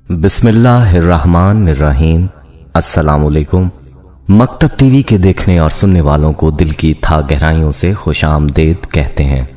बिस्मिल्लाहिर्रहमानिर्रहीम। अस्सलामुअलैकुम। मकतब टीवी के देखने और सुनने वालों को दिल की था गहराइयों से खुशामदीद कहते हैं।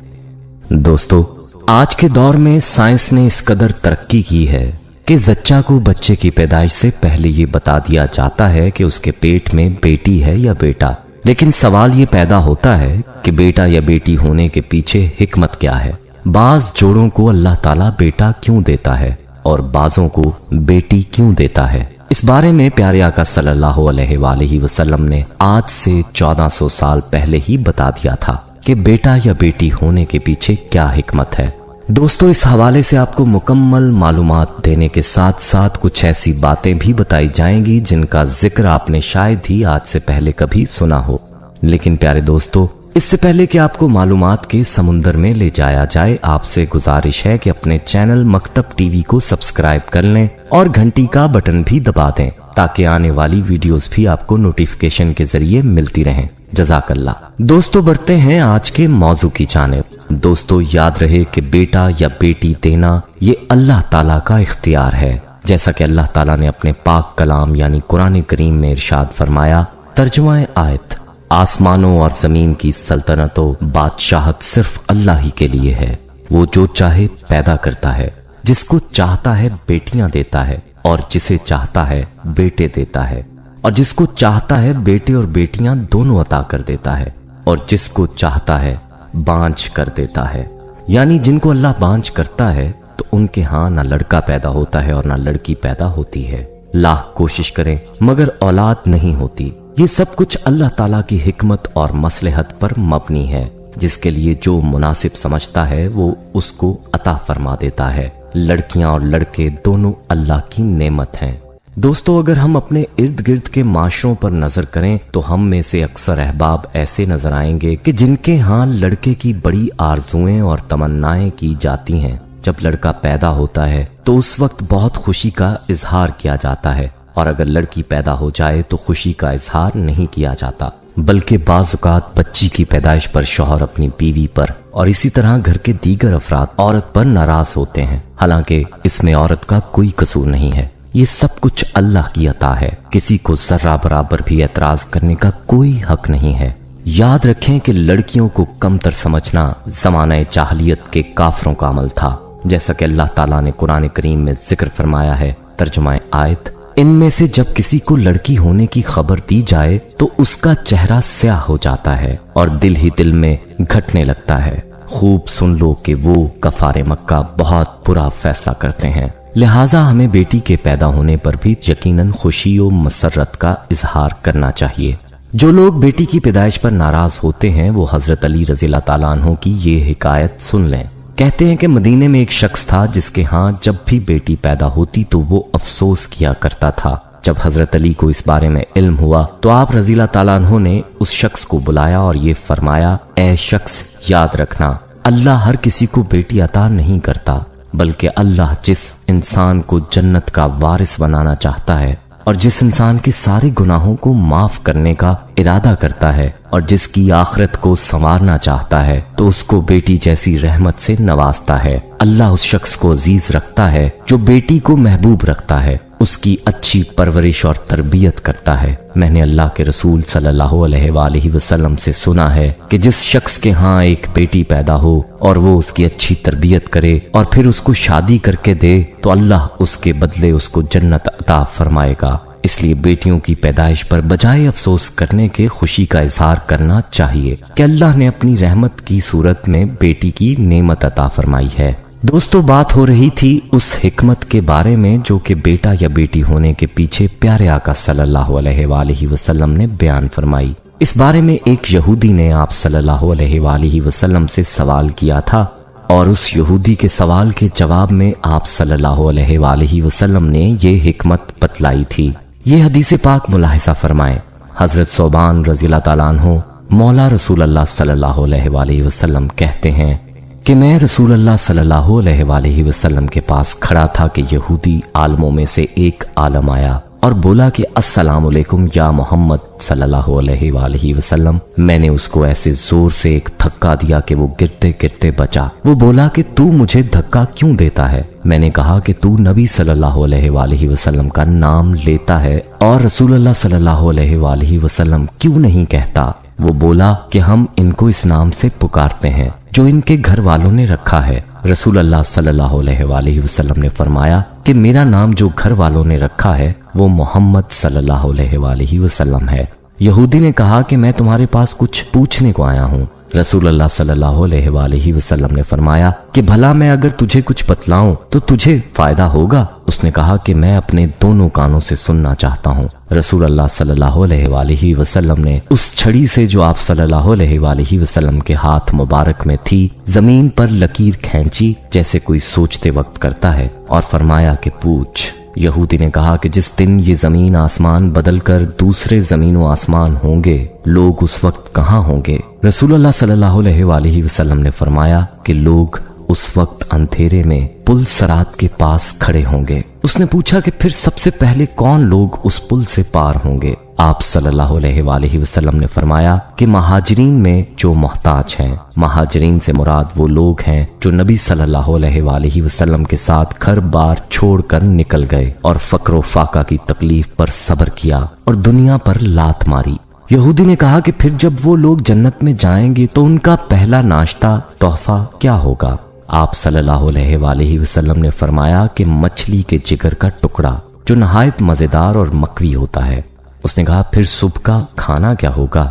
दोस्तों, आज के दौर में साइंस ने इस कदर तरक्की की है कि जच्चा को बच्चे की पैदाइश से पहले ये बता दिया जाता है कि उसके पेट में बेटी है या बेटा। लेकिन सवाल ये पैदा होता है कि बेटा या बेटी होने के पीछे हिकमत क्या है। बाज जोड़ों को अल्लाह ताला बेटा क्यों देता है और बाजों को बेटी क्यों देता है, इस बारे में प्यारे आका सल्लल्लाहु अलैहि वसल्लम ने आज से 1400 साल पहले ही बता दिया था कि बेटा या बेटी होने के पीछे क्या हिकमत है। दोस्तों, इस हवाले से आपको मुकम्मल मालूमात देने के साथ साथ कुछ ऐसी बातें भी बताई जाएंगी जिनका जिक्र आपने शायद ही आज से पहले कभी सुना हो। लेकिन प्यारे दोस्तों, इससे पहले कि आपको मालूमात के समुंदर में ले जाया जाए, आपसे गुजारिश है कि अपने चैनल मकतब टीवी को सब्सक्राइब कर लें और घंटी का बटन भी दबा दें ताकि आने वाली वीडियोस भी आपको नोटिफिकेशन के जरिए मिलती रहें। जज़ाकल्लाह। दोस्तों, बढ़ते हैं आज के मौजू की जानिब। दोस्तों, याद रहे कि बेटा या बेटी देना ये अल्लाह ताला का इख्तियार है। जैसा कि अल्लाह ताला ने अपने पाक कलाम यानी कुरान करीम में इरशाद फरमाया, तर्जुमा आयत, आसमानों और जमीन की सल्तनतों बादशाहत सिर्फ अल्लाह ही के लिए है। वो जो चाहे पैदा करता है, जिसको चाहता है बेटियां देता है और जिसे चाहता है बेटे देता है, और जिसको चाहता है बेटे और बेटियां दोनों अता कर देता है, और जिसको चाहता है बांझ कर देता है। यानी जिनको अल्लाह बांझ करता है तो उनके यहाँ ना लड़का पैदा होता है और ना लड़की पैदा होती है। लाख कोशिश करें मगर औलाद नहीं होती। ये सब कुछ अल्लाह ताला की हिकमत और मसलहत पर मबनी है। जिसके लिए जो मुनासिब समझता है वो उसको अता फरमा देता है। लड़कियां और लड़के दोनों अल्लाह की नेमत हैं। दोस्तों, अगर हम अपने इर्द गिर्द के माशरों पर नजर करें तो हम में से अक्सर अहबाब ऐसे नजर आएंगे कि जिनके यहाँ लड़के की बड़ी आरजुएं और तमन्नाएं की जाती हैं। जब लड़का पैदा होता है तो उस वक्त बहुत खुशी का इजहार किया जाता है, और अगर लड़की पैदा हो जाए तो खुशी का इजहार नहीं किया जाता, बल्कि बाज़ औक़ात बच्ची की पैदाइश पर शौहर अपनी बीवी पर और इसी तरह घर के दीगर अफराद औरत पर नाराज होते हैं। हालांकि इसमें औरत का कोई कसूर नहीं है। ये सब कुछ अल्लाह की अता है। किसी को जर्रा बराबर भी एतराज करने का कोई हक नहीं है। याद रखें कि लड़कियों को कमतर समझना ज़माने जाहिलियत के काफरों का अमल था। जैसा कि अल्लाह ताला ने कुरान करीम में जिक्र फरमाया है, तर्जुमा आयत, इनमें से जब किसी को लड़की होने की खबर दी जाए तो उसका चेहरा स्याह हो जाता है और दिल ही दिल में घटने लगता है। खूब सुन लो कि वो कफारे मक्का बहुत बुरा फैसला करते हैं। लिहाजा हमें बेटी के पैदा होने पर भी यकीनन खुशी और मसरत का इजहार करना चाहिए। जो लोग बेटी की पैदाइश पर नाराज होते हैं वो हजरत अली रज़ियल्लाहु ताला अन्हु की ये हिकायत सुन लें। कहते हैं कि मदीने में एक शख्स था जिसके यहाँ जब भी बेटी पैदा होती तो वो अफसोस किया करता था। जब हजरत अली को इस बारे में इल्म हुआ तो आप रज़ियल्लाहु ताला अन्हु ने उस शख्स को बुलाया और ये फरमाया, ऐ शख्स, याद रखना अल्लाह हर किसी को बेटी अता नहीं करता, बल्कि अल्लाह जिस इंसान को जन्नत का वारिस बनाना चाहता है और जिस इंसान के सारे गुनाहों को माफ करने का इरादा करता है और जिसकी आखिरत को संवारना चाहता है तो उसको बेटी जैसी रहमत से नवाजता है। अल्लाह उस शख्स को अजीज रखता है जो बेटी को महबूब रखता है, उसकी अच्छी परवरिश और तरबियत करता है। मैंने अल्लाह के रसूल सल्लल्लाहु अलैहि वसल्लम से सुना है कि जिस शख्स के यहाँ एक बेटी पैदा हो और वो उसकी अच्छी तरबियत करे और फिर उसको शादी करके दे तो अल्लाह उसके बदले उसको जन्नत अता फरमाएगा। इसलिए बेटियों की पैदाइश पर बजाय अफसोस करने के खुशी का इजहार करना चाहिए कि अल्लाह ने अपनी रहमत की सूरत में बेटी की नेमत अता फरमाई है। दोस्तों, बात हो रही थी उस हिकमत के बारे में जो कि बेटा या बेटी होने के पीछे प्यारे आका सल्लल्लाहु अलैहि वसल्लम ने बयान फरमाई। इस बारे में एक यहूदी ने आप सल्लल्लाहु अलैहि वसल्लम से सवाल किया था और उस यहूदी के सवाल के जवाब में आप सल्लल्लाहु अलैहि वसल्लम ने ये हिकमत बतलाई थी। ये हदीस पाक मुलाहिजा फरमाए। हजरत सोबान रज़ियल्लाहु ताला अन्हु मौला रसूल अल्लाह सल्लल्लाहु अलैहि वसल्लम कहते हैं कि मैं रसूल अल्लाह सल्लल्लाहु अलैहि वसल्लम के पास खड़ा था कि यहूदी आलमों में से एक आलम आया اور بولا کہ السلام علیکم یا محمد صلی اللہ علیہ وسلم۔ میں نے اس کو ایسے زور سے ایک دھکا دیا کہ وہ گرتے گرتے بچا۔ وہ بولا کہ تو مجھے دھکا کیوں دیتا ہے؟ میں نے کہا کہ تو نبی صلی اللہ علیہ وسلم کا نام لیتا ہے اور رسول اللہ صلی اللہ علیہ وسلم کیوں نہیں کہتا؟ وہ بولا کہ ہم ان کو اس نام سے پکارتے ہیں جو ان کے گھر والوں نے رکھا ہے۔ رسول اللہ صلی اللہ علیہ وسلم نے فرمایا کہ میرا نام جو گھر والوں نے رکھا ہے وہ محمد صلی اللہ علیہ وسلم ہے۔ یہودی نے کہا کہ میں تمہارے پاس کچھ پوچھنے کو آیا ہوں۔ رسول اللہ صلی اللہ علیہ وسلم نے فرمایا کہ بھلا میں اگر تجھے کچھ بتلاؤں تو تجھے فائدہ ہوگا؟ اس نے کہا کہ میں اپنے دونوں کانوں سے سننا چاہتا ہوں۔ رسول اللہ صلی اللہ علیہ وسلم نے اس چھڑی سے جو آپ صلی اللہ علیہ وسلم کے ہاتھ مبارک میں تھی زمین پر لکیر کھینچی جیسے کوئی سوچتے وقت کرتا ہے اور فرمایا کہ پوچھ۔ یہودی نے کہا کہ جس دن یہ زمین آسمان بدل کر دوسرے زمین و آسمان ہوں گے لوگ اس وقت کہاں ہوں گے؟ رسول اللہ صلی اللہ علیہ وسلم نے فرمایا کہ لوگ اس وقت اندھیرے میں پل صراط کے پاس کھڑے ہوں گے۔ اس نے پوچھا کہ پھر سب سے پہلے کون لوگ اس پل سے پار ہوں گے؟ آپ صلی اللہ علیہ وسلم نے فرمایا کہ مہاجرین میں جو محتاج ہیں۔ مہاجرین سے مراد وہ لوگ ہیں جو نبی صلی اللہ علیہ وسلم کے ساتھ گھر بار چھوڑ کر نکل گئے اور فقر و فاقہ کی تکلیف پر صبر کیا اور دنیا پر لات ماری۔ یہودی نے کہا کہ پھر جب وہ لوگ جنت میں جائیں گے تو ان کا پہلا ناشتہ تحفہ کیا ہوگا؟ آپ صلی اللہ علیہ وسلم نے فرمایا کہ مچھلی کے جگر کا ٹکڑا جو نہایت مزیدار اور مکوی ہوتا ہے۔ اس نے کہا پھر صبح کا کھانا کیا ہوگا؟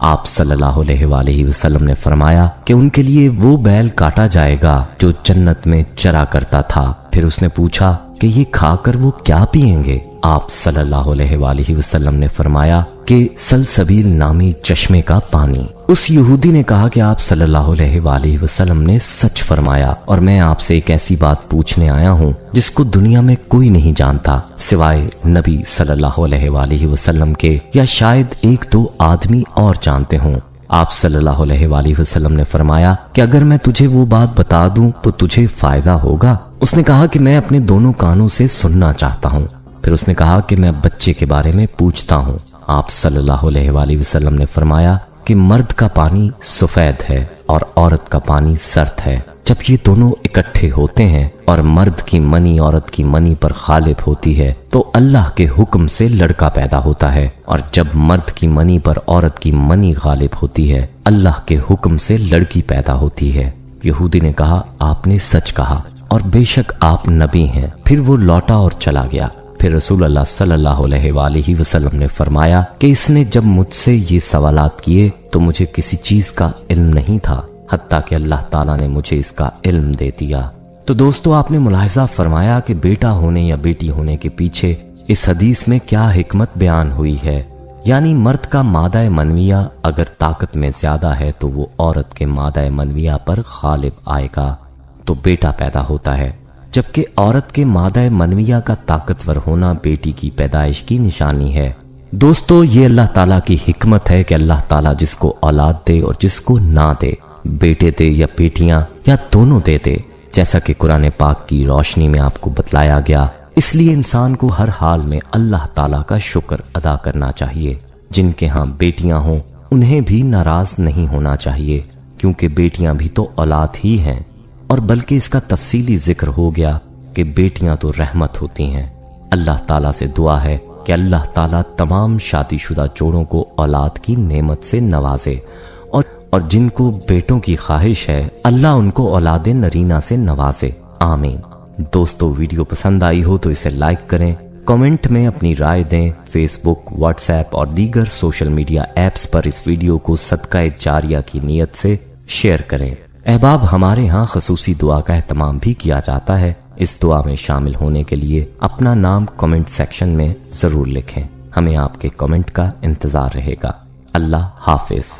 آپ صلی اللہ علیہ وسلم نے فرمایا کہ ان کے لیے وہ بیل کاٹا جائے گا جو جنت میں چرا کرتا تھا۔ پھر اس نے پوچھا کہ یہ کھا کر وہ کیا پئیں گے؟ آپ صلی اللہ علیہ وسلم نے فرمایا کہ سلسبیل نامی چشمے کا پانی۔ اس یہودی نے کہا کہ آپ صلی اللہ علیہ وسلم نے سچ فرمایا اور میں آپ سے ایک ایسی بات پوچھنے آیا ہوں جس کو دنیا میں کوئی نہیں جانتا سوائے نبی صلی اللہ علیہ وسلم کے، یا شاید ایک دو آدمی اور جانتے ہوں۔ آپ صلی اللہ علیہ وسلم نے فرمایا کہ اگر میں تجھے وہ بات بتا دوں تو تجھے فائدہ ہوگا؟ اس نے کہا کہ میں اپنے دونوں کانوں سے سننا چاہتا ہوں۔ پھر اس نے کہا کہ میں بچے کے بارے میں پوچھتا ہوں۔ آپ صلی اللہ علیہ وسلم نے فرمایا کہ مرد کا پانی سفید ہے اور عورت کا پانی سرد ہے۔ جب یہ دونوں اکٹھے ہوتے ہیں اور مرد کی منی عورت کی منی پر غالب ہوتی ہے تو اللہ کے حکم سے لڑکا پیدا ہوتا ہے، اور جب مرد کی منی پر عورت کی منی غالب ہوتی ہے اللہ کے حکم سے لڑکی پیدا ہوتی ہے۔ یہودی نے کہا آپ نے سچ کہا اور بے شک آپ نبی ہیں۔ پھر وہ لوٹا اور چلا گیا۔ پھر رسول اللہ صلی اللہ علیہ وسلم نے فرمایا کہ اس نے جب مجھ سے یہ سوالات کیے تو مجھے کسی چیز کا علم نہیں تھا حتیٰ کہ اللہ تعالیٰ نے مجھے اس کا علم دے دیا۔ تو دوستو آپ نے ملاحظہ فرمایا کہ بیٹا ہونے یا بیٹی ہونے کے پیچھے اس حدیث میں کیا حکمت بیان ہوئی ہے، یعنی مرد کا مادہ منویہ اگر طاقت میں زیادہ ہے تو وہ عورت کے مادہ منویہ پر غالب آئے گا تو بیٹا پیدا ہوتا ہے، جبکہ عورت کے مادہ منویہ کا طاقتور ہونا بیٹی کی پیدائش کی نشانی ہے۔ دوستو یہ اللہ تعالیٰ کی حکمت ہے کہ اللہ تعالیٰ جس کو اولاد دے اور جس کو نہ دے، بیٹے دے یا بیٹیاں یا دونوں دے دے، جیسا کہ قرآن پاک کی روشنی میں آپ کو بتلایا گیا۔ اس لیے انسان کو ہر حال میں اللہ تعالیٰ کا شکر ادا کرنا چاہیے۔ جن کے ہاں بیٹیاں ہوں انہیں بھی ناراض نہیں ہونا چاہیے، کیونکہ بیٹیاں بھی تو اولاد ہی ہیں، اور بلکہ اس کا تفصیلی ذکر ہو گیا کہ بیٹیاں تو رحمت ہوتی ہیں۔ اللہ تعالیٰ سے دعا ہے کہ اللہ تعالیٰ تمام شادی شدہ جوڑوں کو اولاد کی نعمت سے نوازے، اور جن کو بیٹوں کی خواہش ہے اللہ ان کو اولاد نرینہ سے نوازے، آمین۔ دوستو ویڈیو پسند آئی ہو تو اسے لائک کریں، کمنٹ میں اپنی رائے دیں، فیس بک، واٹس ایپ اور دیگر سوشل میڈیا ایپس پر اس ویڈیو کو صدقہ جاریہ کی نیت سے شیئر کریں۔ احباب ہمارے ہاں خصوصی دعا کا اہتمام بھی کیا جاتا ہے، اس دعا میں شامل ہونے کے لیے اپنا نام کمنٹ سیکشن میں ضرور لکھیں، ہمیں آپ کے کمنٹ کا انتظار رہے گا۔ اللہ حافظ۔